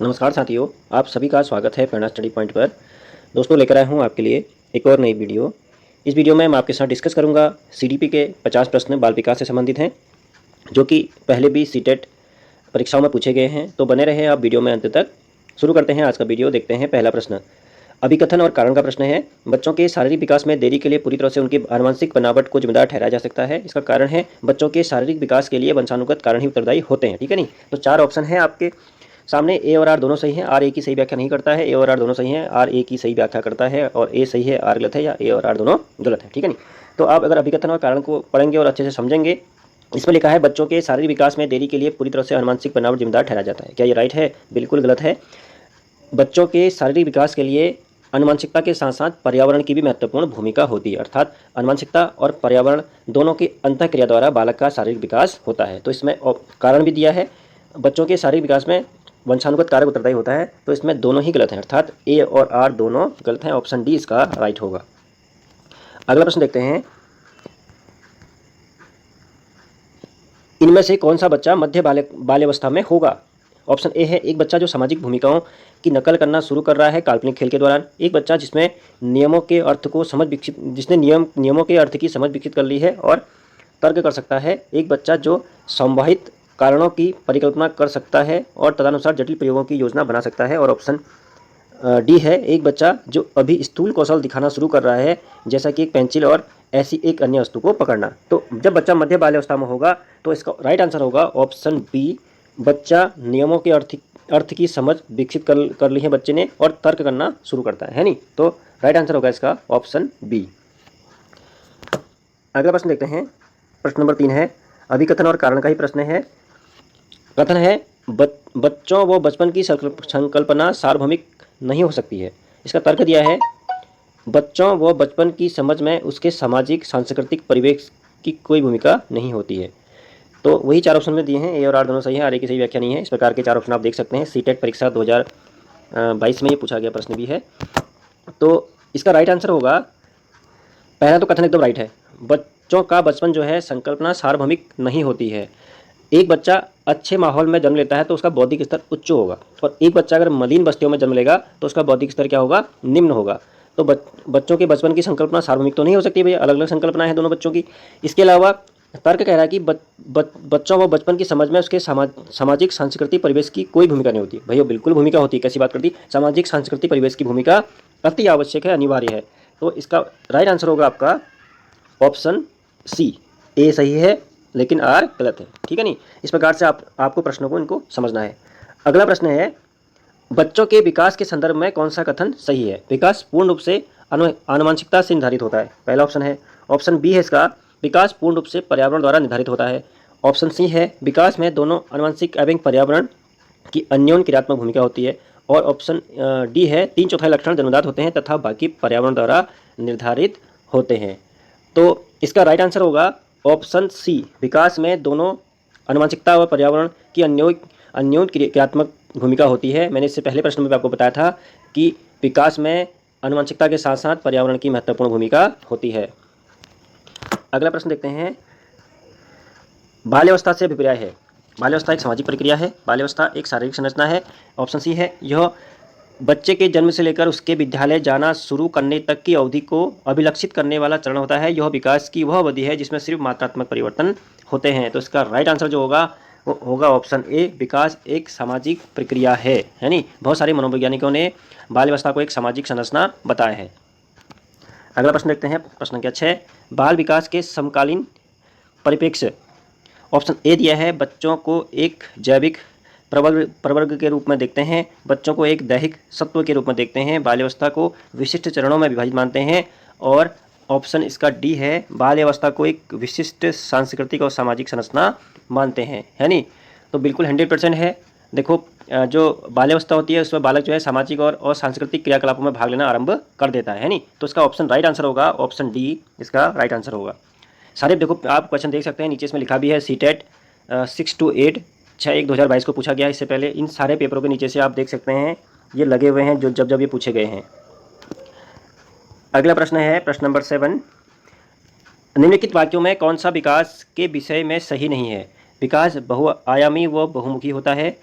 नमस्कार साथियों, आप सभी का स्वागत है प्रेरणा स्टडी पॉइंट पर। दोस्तों, लेकर आया हूँ आपके लिए एक और नई वीडियो। इस वीडियो में मैं आपके साथ डिस्कस करूँगा सीडीपी के 50 प्रश्न बाल विकास से संबंधित हैं, जो कि पहले भी सीटेट परीक्षाओं में पूछे गए हैं। तो बने रहें आप वीडियो में अंत तक। शुरू करते हैं आज का वीडियो। देखते हैं पहला प्रश्न। अभिकथन और कारण का प्रश्न है। बच्चों के शारीरिक विकास में देरी के लिए पूरी तरह से उनकी आनुवंशिक बनावट को जिम्मेदार ठहराया जा सकता है। इसका कारण है बच्चों के शारीरिक विकास के लिए वंशानुगत कारण ही उत्तरदायी होते हैं। ठीक है नहीं? तो 4 ऑप्शन है आपके सामने। ए और आर दोनों सही हैं। आर ए की सही व्याख्या नहीं करता है। ए और आर दोनों सही हैं। आर ए की सही व्याख्या करता है और ए सही है, आर गलत है, या ए और आर दोनों गलत है। ठीक है नहीं? तो आप अगर अभिकथन और कारण को पढ़ेंगे और अच्छे से समझेंगे, इसमें लिखा है बच्चों के शारीरिक विकास में देरी के लिए पूरी तरह से आनुवंशिक बनावट जिम्मेदार ठहराया जाता है। क्या ये राइट है? बिल्कुल गलत है। बच्चों के शारीरिक विकास के लिए आनुवंशिकता के साथ साथ पर्यावरण की भी महत्वपूर्ण भूमिका होती है। अर्थात आनुवंशिकता और पर्यावरण दोनों की अंतःक्रिया द्वारा बालक का शारीरिक विकास होता है। तो इसमें कारण भी दिया है, बच्चों के शारीरिक विकास में वंशानुगत कारक उत्तरदायी होता है। तो इसमें दोनों ही गलत हैं, अर्थात ए और आर दोनों गलत हैं। ऑप्शन डी इसका राइट होगा। अगला प्रश्न देखते हैं। इनमें से कौन सा बच्चा मध्य बाल्यावस्था में होगा? ऑप्शन ए है एक बच्चा जो सामाजिक भूमिकाओं की नकल करना शुरू कर रहा है काल्पनिक खेल के दौरान। एक बच्चा जिसमें नियमों के अर्थ को समझ विकसित जिसने नियमों के अर्थ की समझ विकसित कर ली है और तर्क कर सकता है। एक बच्चा जो संवाहित कारणों की परिकल्पना कर सकता है और तदनुसार जटिल प्रयोगों की योजना बना सकता है। और ऑप्शन डी है एक बच्चा जो अभी स्थूल कौशल दिखाना शुरू कर रहा है, जैसा कि एक पेंसिल और ऐसी एक अन्य वस्तु को पकड़ना। तो जब बच्चा मध्य बाल्यावस्था में होगा तो इसका राइट आंसर होगा ऑप्शन बी। बच्चा नियमों के अर्थ की समझ विकसित कर ली है बच्चे ने और तर्क करना शुरू करता है नहीं? तो राइट आंसर होगा इसका ऑप्शन बी। अगला प्रश्न देखते हैं। प्रश्न नंबर 3 है, अभिकथन और कारण का ही प्रश्न है। कथन है बच्चों व बचपन की संकल्पना सार्वभौमिक नहीं हो सकती है। इसका तर्क दिया है बच्चों व बचपन की समझ में उसके सामाजिक सांस्कृतिक परिवेश की कोई भूमिका नहीं होती है। तो वही 4 ऑप्शन में दिए हैं, ए और आर दोनों सही है, आर ए की सही व्याख्या नहीं है। इस प्रकार के 4 ऑप्शन आप देख सकते हैं। सीटेट परीक्षा 2022 में ये पूछा गया प्रश्न भी है। तो इसका राइट आंसर होगा, पहला तो कथन एकदम राइट है, बच्चों का बचपन जो है संकल्पना सार्वभौमिक नहीं होती है। एक बच्चा अच्छे माहौल में जन्म लेता है तो उसका बौद्धिक स्तर उच्च होगा, और एक बच्चा अगर मलिन बस्तियों में जन्म लेगा तो उसका बौद्धिक स्तर क्या होगा? निम्न होगा। तो बच्चों के बचपन की संकल्पना सार्वभौमिक तो नहीं हो सकती भैया, अलग अलग संकल्पना है दोनों बच्चों की। इसके अलावा तर्क कह रहा है कि बच्चों व बचपन की समझ में उसके सामाजिक सांस्कृतिक परिवेश की कोई भूमिका नहीं होती। भैया बिल्कुल भूमिका होती है। कैसी बात कर दी? सामाजिक सांस्कृतिक परिवेश की भूमिका अति आवश्यक है, अनिवार्य है। तो इसका राइट आंसर होगा आपका ऑप्शन सी। ए सही है लेकिन आर गलत है। ठीक है नहीं? इस प्रकार से आपको प्रश्नों को इनको समझना है। अगला प्रश्न है, बच्चों के विकास के संदर्भ में कौन सा कथन सही है? विकास पूर्ण रूप से आनुवंशिकता से निर्धारित होता है, पहला ऑप्शन है। ऑप्शन बी है इसका, विकास पूर्ण रूप से पर्यावरण द्वारा निर्धारित होता है। ऑप्शन सी है, विकास में दोनों आनुवंशिक एवं पर्यावरण की अन्योन्य क्रियात्मक भूमिका होती है। और ऑप्शन डी है, 3/4 लक्षण जन्मजात होते हैं तथा बाकी पर्यावरण द्वारा निर्धारित होते हैं। तो इसका राइट आंसर होगा ऑप्शन सी, विकास में दोनों आनुवंशिकता और पर्यावरण की अन्योन्य क्रियात्मक भूमिका होती है। मैंने इससे पहले प्रश्न में भी आपको बताया था कि विकास में आनुवंशिकता के साथ साथ पर्यावरण की महत्वपूर्ण भूमिका होती है। अगला प्रश्न देखते हैं। बाल्यावस्था से अभिप्राय है। बाल्यावस्था एक सामाजिक प्रक्रिया है। बाल्यावस्था एक शारीरिक संरचना है। ऑप्शन सी है, यह बच्चे के जन्म से लेकर उसके विद्यालय जाना शुरू करने तक की अवधि को अभिलक्षित करने वाला चरण होता है। यह विकास की वह अवधि है जिसमें सिर्फ मात्रात्मक परिवर्तन होते हैं। तो इसका राइट आंसर जो होगा वो होगा ऑप्शन ए, विकास एक सामाजिक प्रक्रिया है नहीं? बहुत सारे मनोवैज्ञानिकों ने बाल्यावस्था को एक सामाजिक संरचना बताया है। अगला प्रश्न देखते हैं। प्रश्न संख्या 6, बाल विकास के समकालीन परिप्रेक्ष्य। ऑप्शन ए दिया है, बच्चों को एक जैविक प्रवर्ग के रूप में देखते हैं, बच्चों को एक दैहिक सत्व के रूप में देखते हैं, बाल्यावस्था को विशिष्ट चरणों में विभाजित मानते हैं। और ऑप्शन इसका डी है, बाल्यावस्था को एक विशिष्ट सांस्कृतिक और सामाजिक संरचना मानते हैं, है नहीं? तो बिल्कुल 100% है। देखो, जो बाल्यावस्था होती है उसमें बालक जो है सामाजिक और सांस्कृतिक क्रियाकलापों में भाग लेना आरंभ कर देता है नहीं? तो इसका ऑप्शन राइट आंसर होगा ऑप्शन डी, इसका राइट आंसर होगा। सारे देखो आप क्वेश्चन देख सकते हैं, नीचे इसमें लिखा भी है सीटेट 6 to 8 6/1/2022 को पूछा गया। इससे पहले इन सारे पेपरों के नीचे से आप देख सकते हैं ये लगे हुए हैं जो जब ये पूछे गए हैं। अगला प्रश्न है प्रश्न नंबर 7, निम्नलिखित वाक्यों में कौन सा विकास के विषय में सही नहीं है? विकास बहुआयामी व बहुमुखी होता है।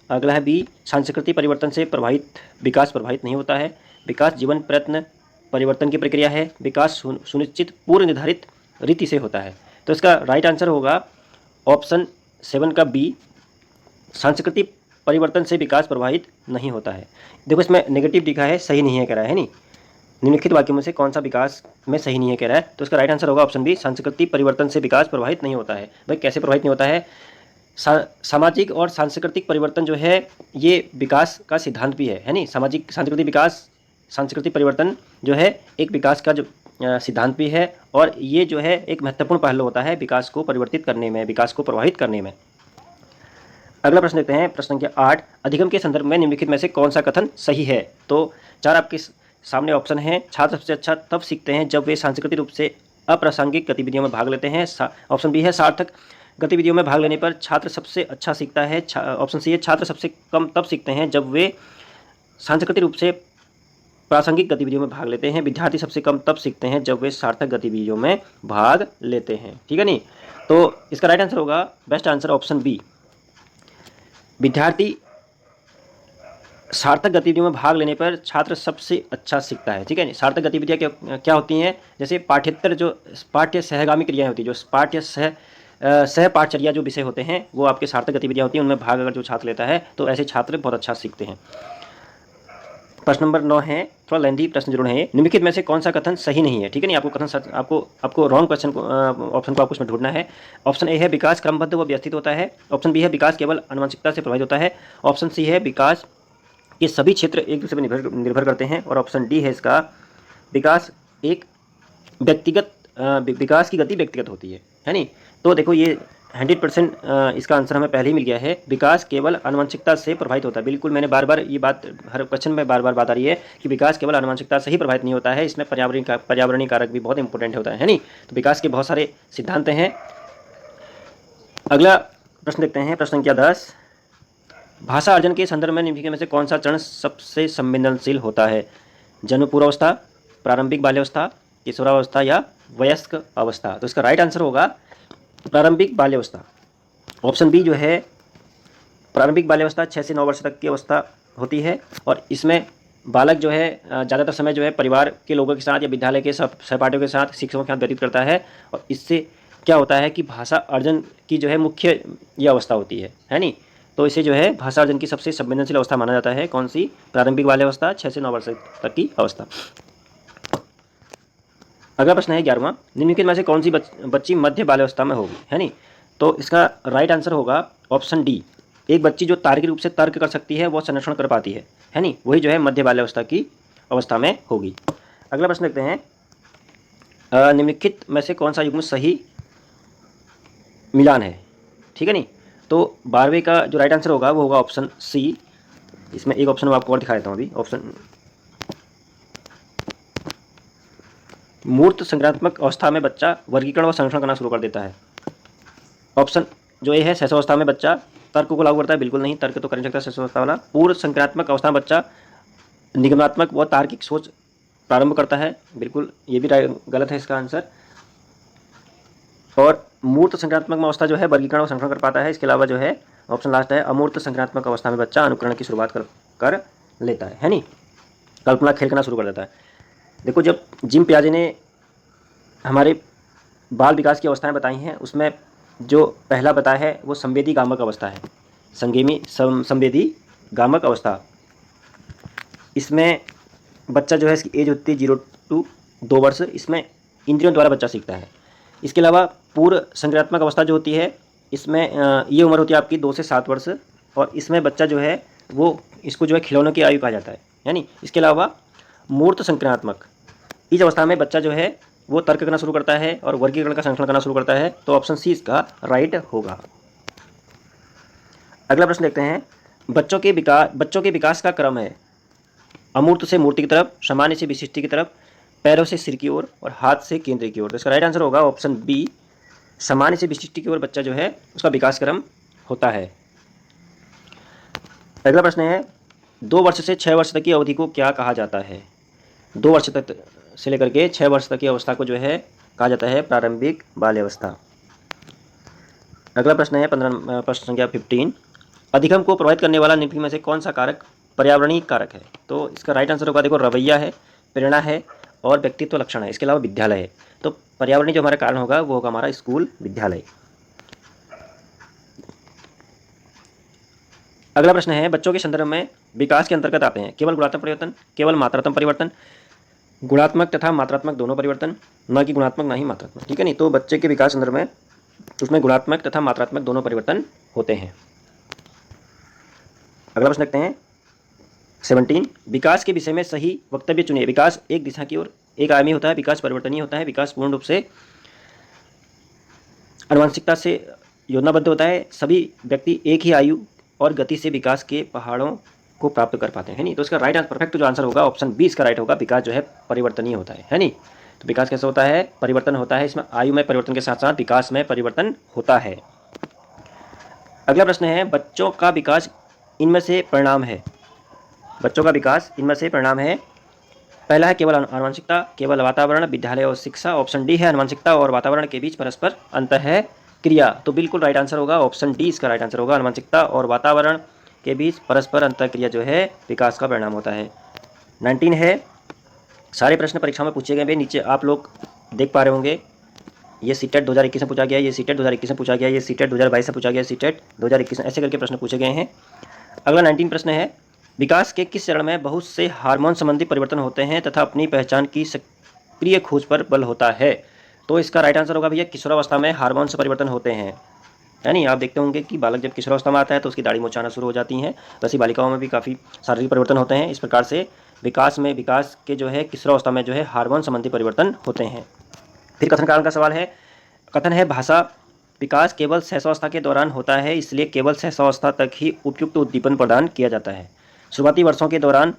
अगला है बी, सांस्कृतिक परिवर्तन से प्रभावित विकास प्रभावित नहीं होता है। विकास जीवन प्रयत्न परिवर्तन की प्रक्रिया है। विकास सुनिश्चित पूर्व निर्धारित रीति से होता है। तो इसका राइट आंसर होगा ऑप्शन 7 का बी, सांस्कृतिक परिवर्तन से विकास प्रभावित नहीं होता है। देखो इसमें नेगेटिव दिखा है, सही नहीं है कह रहा है नहीं। निम्नलिखित वाक्यों में से कौन सा विकास में सही नहीं है कह रहा है, तो इसका राइट आंसर होगा ऑप्शन बी, सांस्कृतिक परिवर्तन से विकास प्रभावित नहीं होता है। भाई कैसे प्रभावित नहीं होता है? सामाजिक और सांस्कृतिक परिवर्तन जो है ये विकास का सिद्धांत भी है नहीं। सामाजिक सांस्कृतिक विकास, सांस्कृतिक परिवर्तन जो है एक विकास का जो सिद्धांत भी है, और ये जो है एक महत्वपूर्ण पहलू होता है विकास को परिवर्तित करने में, विकास को प्रभावित करने में। अगला प्रश्न देखते हैं, प्रश्न संख्या 8, अधिगम के संदर्भ में निम्नलिखित में से कौन सा कथन सही है? तो 4 आपके सामने ऑप्शन है। छात्र सबसे अच्छा तब सीखते हैं जब वे सांस्कृतिक रूप से अप्रासंगिक गतिविधियों में भाग लेते हैं। ऑप्शन बी है, सार्थक गतिविधियों में भाग लेने पर छात्र सबसे अच्छा सीखता है। ऑप्शन सी है, छात्र सबसे कम तब सीखते हैं जब वे सांस्कृतिक रूप से प्रासंगिक गतिविधियों में भाग लेते हैं। विद्यार्थी सबसे कम तब सीखते हैं जब वे सार्थक गतिविधियों में भाग लेते हैं। ठीक है नहीं, तो इसका राइट आंसर होगा, बेस्ट आंसर ऑप्शन बी, विद्यार्थी सार्थक गतिविधियों में भाग लेने पर छात्र सबसे अच्छा सीखता है। ठीक है, सार्थक गतिविधियाँ क्या होती हैं? जैसे पाठ्येतर जो पाठ्य सहगामी क्रियाएं होती है, जो पाठ्य सह पाठचर्या जो विषय होते हैं वो आपके सार्थक गतिविधियाँ होती हैं, उनमें भाग अगर जो छात्र लेता है तो ऐसे छात्र बहुत अच्छा सीखते हैं। प्रश्न नंबर 9 है, थोड़ा लेंथी प्रश्न जरूर है। निम्नलिखित में से कौन सा कथन सही नहीं है? ठीक है नहीं, आपको कथन सच, आपको रॉन्ग क्वेश्चन को ऑप्शन को आपको उसमें ढूंढना है। ऑप्शन ए है, विकास क्रमबद्ध व व्यवस्थित होता है। ऑप्शन बी है, विकास केवल आनुवंशिकता से प्रभावित होता है। ऑप्शन सी है, विकास के सभी क्षेत्र एक दूसरे पर निर्भर करते हैं। और ऑप्शन डी है इसका, विकास एक व्यक्तिगत विकास की गति व्यक्तिगत होती है नहीं। तो देखो ये 100% इसका आंसर हमें पहले ही मिल गया है, विकास केवल आनुवंशिकता से प्रभावित होता है। बिल्कुल, मैंने बार बार ये बात, हर क्वेश्चन में बार बार बात आ रही है कि विकास केवल आनुवंशिकता से ही प्रभावित नहीं होता है, इसमें पर्यावरणीय कारक भी बहुत इंपॉर्टेंट होता है नहीं। तो विकास के बहुत सारे सिद्धांत हैं। अगला प्रश्न देखते हैं, प्रश्न संख्या 10, भाषा अर्जन के संदर्भ में निम्नलिखित में से कौन सा चरण सबसे संवेदनशील होता है? जन्मपूर्वावस्था, प्रारंभिक बाल्यावस्था, किशोरावस्था या वयस्क अवस्था? तो इसका राइट आंसर होगा प्रारंभिक बाल्यावस्था। ऑप्शन बी जो है, प्रारंभिक बाल्यावस्था 6 से 9 वर्ष तक की अवस्था होती है, और इसमें बालक जो है ज़्यादातर समय जो है परिवार के लोगों के साथ या विद्यालय के सहपाठियों के साथ, शिक्षकों के साथ व्यतीत करता है, और इससे क्या होता है कि भाषा अर्जन की जो है मुख्य ये अवस्था होती है नहीं। तो इसे जो है भाषा अर्जन की सबसे संवेदनशील अवस्था माना जाता है। कौन सी? प्रारंभिक बाल्यावस्था, 6 से 9 वर्ष तक की अवस्था। अगला प्रश्न है 11वां, निम्नलिखित में से कौन सी बच्ची मध्य बाल्यावस्था में होगी? है नहीं। तो इसका राइट आंसर होगा ऑप्शन डी, एक बच्ची जो तार्किक रूप से तर्क कर सकती है, वो संरक्षण कर पाती है नहीं, वही जो है मध्य बाल्यावस्था की अवस्था में होगी। अगला प्रश्न देखते हैं, निम्नलिखित में से कौन सा युग्म सही मिलान है? ठीक है नहीं। तो 12वें का जो राइट आंसर होगा वो होगा ऑप्शन सी। इसमें एक ऑप्शन मैं आपको और दिखा देता हूँ अभी। ऑप्शन, मूर्त संज्ञानात्मक अवस्था में बच्चा वर्गीकरण व संरक्षण करना शुरू कर देता है। ऑप्शन जो ए है, शैशवावस्था में बच्चा तर्क को लागू करता है, बिल्कुल नहीं, तर्क तो कर नहीं सकता शैशवावस्था वाला। पूर्व संज्ञानात्मक अवस्था में बच्चा निगमनात्मक व तार्किक सोच प्रारंभ करता है, बिल्कुल ये भी गलत है इसका आंसर। और मूर्त संज्ञानात्मक अवस्था जो है वर्गीकरण व संरक्षण कर पाता है। इसके अलावा जो है ऑप्शन लास्ट है, अमूर्त संज्ञानात्मक अवस्था में बच्चा अनुकरण की शुरुआत कर लेता है नहीं, कल्पना खेल करना शुरू कर देता है। देखो, जब जिम पियाजे ने हमारे बाल विकास की अवस्थाएं बताई हैं, उसमें जो पहला बताया है वो संवेदी गामक अवस्था है, संवेदी गामक अवस्था। इसमें बच्चा जो है, इसकी एज होती है 0 to 2 वर्ष। इसमें इंद्रियों द्वारा बच्चा सीखता है। इसके अलावा पूर्व संज्ञानात्मक अवस्था जो होती है, इसमें ये उम्र होती है आपकी 2 से 7 वर्ष, और इसमें बच्चा जो है वो, इसको जो है खिलौनों की आयु कहा जाता है यानी। इसके अलावा मूर्त संज्ञानात्मक, इस अवस्था में बच्चा जो है वो तर्क करना शुरू करता है और वर्गीकरण का संरक्षण करना शुरू करता है। तो ऑप्शन सी इसका राइट होगा। अगला प्रश्न देखते हैं, बच्चों के विकास का क्रम है अमूर्त से मूर्ति की तरफ, सामान्य से विशिष्टि की तरफ, पैरों से सिर की ओर और हाथ से केंद्र की ओर। तो इसका राइट आंसर होगा ऑप्शन बी, सामान्य से विशिष्टि की ओर बच्चा जो है उसका विकास क्रम होता है। अगला प्रश्न है, 2 वर्ष से 6 वर्ष तक की अवधि को क्या कहा जाता है? 2 वर्ष तक से लेकर के 6 वर्ष तक की अवस्था को जो है कहा जाता है प्रारंभिक बाल्यावस्था। अगला प्रश्न है प्रश्न संख्या 15, अधिगम को प्रभावित करने वाला निम्नलिखित में से कौन सा कारक पर्यावरणीय कारक है? तो इसका राइट आंसर होगा, देखो, रवैया है, प्रेरणा है और व्यक्तित्व लक्षण है। इसके अलावा विद्यालय है। तो पर्यावरणीय जो हमारा कारण होगा वो होगा हमारा स्कूल, विद्यालय। अगला प्रश्न है, बच्चों के संदर्भ में विकास के अंतर्गत आते हैं केवल गुणात्मक परिवर्तन, केवल मात्रात्मक परिवर्तन, गुणात्मक तथा मात्रात्मक दोनों परिवर्तन, न कि गुणात्मक ना ही मात्रात्मक। ठीक है नहीं, तो बच्चे के विकास संदर्भ में उसमें गुणात्मक तथा मात्रात्मक दोनों परिवर्तन होते हैं। अगला प्रश्न देखते हैं 17, विकास के विषय में सही वक्तव्य चुनिए। विकास एक दिशा की ओर एक आयामी होता है, विकास परिवर्तनीय होता है, विकास पूर्ण रूप से आनुवंशिकता से योजनाबद्ध होता है, सभी व्यक्ति एक ही आयु और गति से विकास के पहाड़ों को प्राप्त कर पाते हैं, नहीं। तो इसका राइट आंसर, परफेक्ट जो आंसर होगा ऑप्शन बी इसका राइट होगा। विकास जो है परिवर्तनीय होता है नहीं। तो विकास कैसे होता है? परिवर्तन होता है, इसमें आयु में परिवर्तन के साथ साथ विकास में परिवर्तन होता है। अगला प्रश्न है, बच्चों का विकास इनमें से परिणाम है। बच्चों का विकास इनमें से परिणाम है। पहला है केवल आनुवंशिकता, केवल वातावरण, विद्यालय और शिक्षा। ऑप्शन डी है आनुवंशिकता और वातावरण के बीच परस्पर अंतर है क्रिया। तो बिल्कुल राइट आंसर होगा ऑप्शन डी इसका राइट आंसर होगा। आनुवंशिकता और वातावरण के बीच परस्पर अंतर क्रिया जो है विकास का परिणाम होता है। 19 है, सारे प्रश्न परीक्षा में पूछे गए हैं, नीचे आप लोग देख पा रहे होंगे। ये सीटेट 2021 में पूछा गया, ये सीटेट 2021 में पूछा गया, ये सीटेट 2022 से पूछा गया, सीटेट 2021 में, ऐसे करके प्रश्न पूछे गए हैं। अगला 19 प्रश्न है, विकास के किस चरण में बहुत से हार्मोन संबंधी परिवर्तन होते हैं तथा अपनी पहचान की सक्रिय खोज पर बल होता है? तो इसका राइट आंसर होगा भैया, किशोरावस्था में हार्मोन से परिवर्तन होते हैं। यानी आप देखते होंगे कि बालक जब किशोरावस्था में आता है तो उसकी दाढ़ी मूंछ आना शुरू हो जाती हैं, वैसे बालिकाओं में भी काफ़ी शारीरिक परिवर्तन होते हैं। इस प्रकार से विकास के जो है किशोरावस्था में जो है हार्मोन संबंधी परिवर्तन होते हैं। फिर कथन कारण का सवाल है। कथन है, भाषा विकास केवल शैशवावस्था के दौरान होता है, इसलिए केवल शैशवावस्था तक ही उपयुक्त उद्दीपन प्रदान किया जाता है। शुरुआती वर्षों के दौरान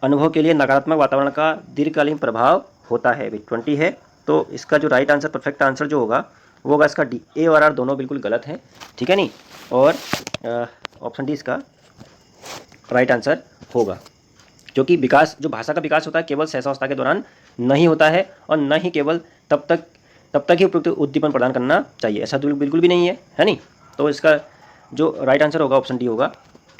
अनुभव के लिए नकारात्मक वातावरण का दीर्घकालीन प्रभाव होता है। 20 है, तो इसका जो राइट आंसर, परफेक्ट आंसर जो होगा वो होगा इसका डी। ए और आर दोनों बिल्कुल गलत है, ठीक है नहीं, और ऑप्शन डी इसका राइट आंसर होगा, क्योंकि विकास, जो भाषा का विकास होता है केवल शैशवावस्था के दौरान नहीं होता है और न ही केवल तब तक ही उपयुक्त उद्दीपन प्रदान करना चाहिए, ऐसा बिल्कुल भी नहीं है नहीं। तो इसका जो राइट आंसर होगा ऑप्शन डी होगा।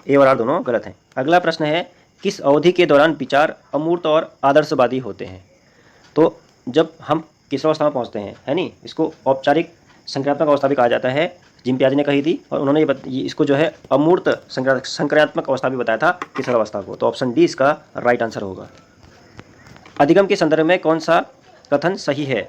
ए और आर दोनों गलत हैं। अगला प्रश्न है, किस अवधि के दौरान विचार अमूर्त और आदर्शवादी होते हैं? तो जब हम किशोरावस्था में पहुंचते हैं, है नहीं, इसको औपचारिक संक्रियात्मक अवस्था भी कहा जाता है, जिम पियाजे ने कही थी, और उन्होंने इसको जो है अमूर्त संक्रियात्मक अवस्था भी बताया था किशोरावस्था को। तो ऑप्शन डी इसका राइट आंसर होगा। अधिगम के संदर्भ में कौन सा कथन सही है?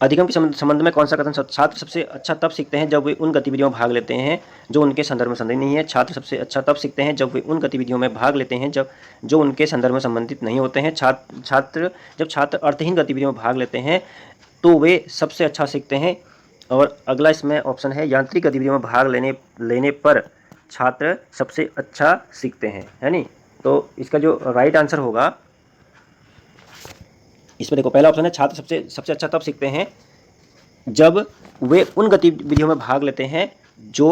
अधिगम के संबंध में कौन सा कथन? छात्र सबसे अच्छा तब सीखते हैं जब वे उन गतिविधियों में भाग लेते हैं जो उनके संदर्भ में संबंधित नहीं है। छात्र सबसे अच्छा तब सीखते हैं जब वे उन गतिविधियों में भाग लेते हैं जो उनके संदर्भ में संबंधित नहीं होते हैं। जब छात्र अर्थहीन गतिविधियों में भाग लेते हैं तो वे सबसे अच्छा सीखते हैं। और अगला इसमें ऑप्शन है, यांत्रिक गतिविधियों में भाग लेने पर छात्र सबसे अच्छा सीखते हैं, है नहीं। तो इसका जो राइट आंसर होगा, इसमें देखो, पहला ऑप्शन है, छात्र सबसे अच्छा तब सीखते हैं जब वे उन गतिविधियों में भाग लेते हैं जो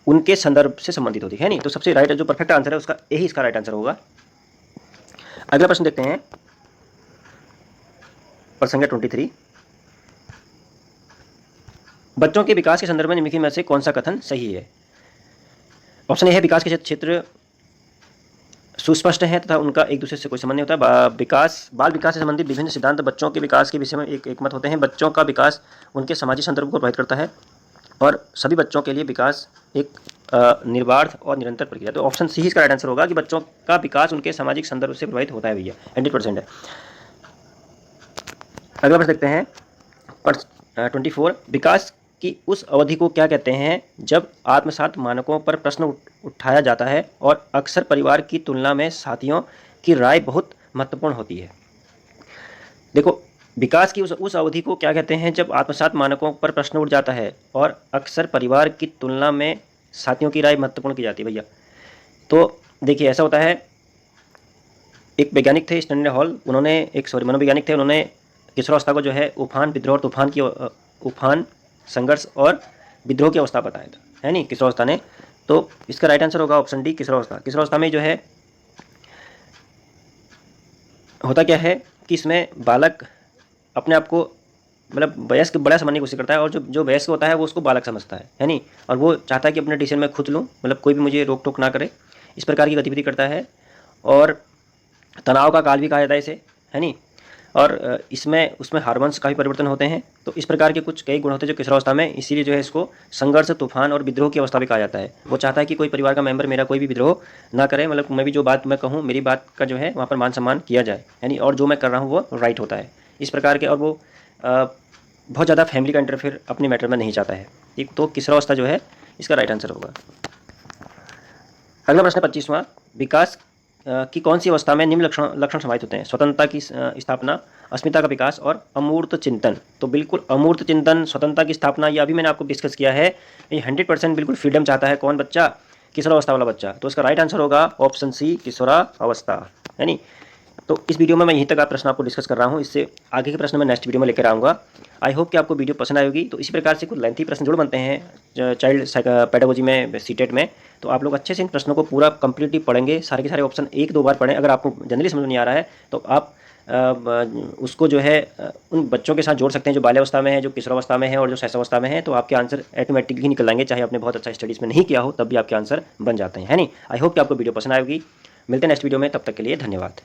उनके संदर्भ से संबंधित होती है नहीं। तो सबसे राइट, जो परफेक्ट आंसर है उसका यही इसका राइट आंसर होगा। अगला प्रश्न देखते हैं, प्रश्न 23, बच्चों के विकास के संदर्भ में निम्नलिखित में से कौन सा कथन सही है? ऑप्शन ए है, विकास के क्षेत्र सुस्पष्ट है तथा उनका एक दूसरे से कोई संबंध नहीं होता। बाल विकास से संबंधित विभिन्न सिद्धांत बच्चों के विकास के विषय में एक मत होते हैं। बच्चों का विकास उनके सामाजिक संदर्भ को प्रभावित करता है और सभी बच्चों के लिए विकास एक निर्बाध और निरंतर प्रक्रिया। तो ऑप्शन सी इसका राइट आंसर होगा कि बच्चों का विकास उनके सामाजिक संदर्भ से प्रभावित होता है भैया, 100% है। अगला प्रश्न देखते हैं, 24, विकास कि उस अवधि को क्या कहते हैं जब आत्मसात मानकों पर प्रश्न उठाया जाता है और अक्सर परिवार की तुलना में साथियों की राय बहुत महत्वपूर्ण होती है। देखो, विकास की उस अवधि को क्या कहते हैं जब आत्मसात मानकों पर प्रश्न उठ जाता है और अक्सर परिवार की तुलना में साथियों की राय महत्वपूर्ण की जाती है भैया। तो देखिए, ऐसा होता है, एक वैज्ञानिक थे स्टैनले हॉल, मनोवैज्ञानिक थे, उन्होंने किशोरावस्था को जो है उफान, विद्रोह और उफान, संघर्ष और विद्रोह की अवस्था बताया था, है नहीं, किशोरावस्था ने। तो इसका राइट आंसर होगा ऑप्शन डी, किशोरावस्था। किशोरावस्था में जो है होता क्या है कि इसमें बालक अपने आप को मतलब वयस्क बड़ा समझने की कोशिश करता है, और जो वयस्क होता है वो उसको बालक समझता है नहीं, और वो चाहता है कि अपने डिसीजन में खुद लूँ, मतलब कोई भी मुझे रोक टोक ना करे, इस प्रकार की गतिविधि करता है। और तनाव का काल भी कहा जाता है इसे, है नहीं। और इसमें उसमें हार्मोन्स का भी परिवर्तन होते हैं। तो इस प्रकार के कुछ कई गुण होते हैं जो किशोरावस्था में, इसीलिए जो है इसको संघर्ष, तूफान और विद्रोह की अवस्था भी कहा जाता है। वो चाहता है कि कोई परिवार का मेंबर मेरा कोई भी विद्रोह ना करे, मतलब मैं भी जो बात मैं कहूँ, मेरी बात का जो है वहाँ पर मान सम्मान किया जाए, यानी और जो मैं कर रहा हूँ वो राइट होता है, इस प्रकार के। और वो बहुत ज़्यादा फैमिली का इंटरफेयर अपने मैटर में नहीं चाहता है। ठीक, तो किशोरावस्था जो है इसका राइट आंसर होगा। अगला प्रश्न 25वां, विकास की कौन सी अवस्था में निम्न लक्षण समाहित होते हैं? स्वतंत्रता की स्थापना, अस्मिता का विकास और अमूर्त चिंतन। तो बिल्कुल अमूर्त चिंतन, स्वतंत्रता की स्थापना, ये अभी मैंने आपको डिस्कस किया है। ये 100% बिल्कुल फ्रीडम चाहता है। कौन बच्चा? किशोरावस्था वाला बच्चा। तो इसका राइट आंसर होगा ऑप्शन सी, किशोरावस्था, है नहीं। तो इस वीडियो में मैं यहीं तक आप प्रश्न आपको डिस्कस कर रहा हूँ, इससे आगे के प्रश्न मैं नेक्स्ट वीडियो में लेकर आऊँगा। आई होप कि आपको वीडियो पसंद आएगी। तो इसी प्रकार से कुछ लेंथी प्रश्न जरूर बनते हैं चाइल्ड पेडागोजी में, सीटेट में। तो आप लोग अच्छे से इन प्रश्नों को पूरा कंप्लीटली पढ़ेंगे, सारे के सारे ऑप्शन 1-2 बार पढ़ें। अगर आपको जनरली समझ में नहीं आ रहा है तो आप उसको जो है उन बच्चों के साथ जोड़ सकते हैं जो बाल्यावस्था में है, जो किशोरावस्था में है और जो शैशवावस्था में है। तो आपके आंसर ऑटोमेटिकली निकल आएंगे, चाहे आपने बहुत अच्छा स्टडीज़ में नहीं किया हो, तब भी आपके आंसर बन जाते हैं, है नहीं। आई होप कि आपको वीडियो पसंद आएगी। मिलते हैं नेक्स्ट वीडियो में, तब तक के लिए धन्यवाद।